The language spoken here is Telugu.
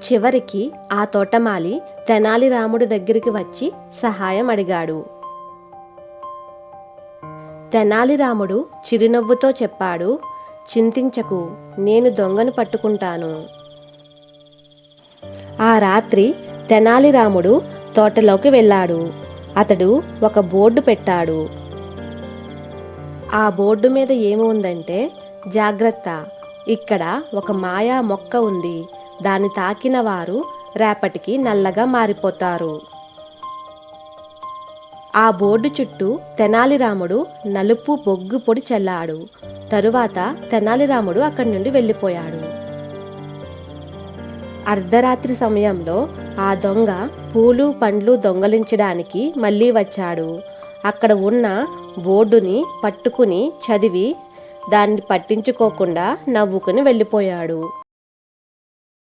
చివరికి ఆ తోటమాలి తెనాలి రాముడి దగ్గరికి వచ్చి సహాయం అడిగాడు. తెనాలి రాముడు చిరునవ్వుతో చెప్పాడు, చింతించకు, నేను దొంగను పట్టుకుంటాను. ఆ రాత్రి తెనాలి రాముడు తోటలోకి వెళ్ళాడు. అతడు ఒక బోర్డు పెట్టాడు. ఆ బోర్డు మీద ఏమి ఉందంటే, జాగ్రత్త, ఇక్కడ ఒక మాయా మొక్క ఉంది, దాన్ని తాకిన వారు రేపటికి నల్లగా మారిపోతారు. ఆ బోర్డు చుట్టూ తెనాలి రాముడు నలుపు బొగ్గు పొడి చల్లాడు. తరువాత తెనాలి రాముడు అక్కడి నుండి వెళ్ళిపోయాడు. అర్ధరాత్రి సమయంలో ఆ దొంగ పూలు పండ్లు దొంగలించడానికి మళ్ళీ వచ్చాడు. అక్కడ ఉన్న బోర్డుని పట్టుకుని చదివి దాన్ని పట్టించుకోకుండా నవ్వుకుని వెళ్ళిపోయాడు.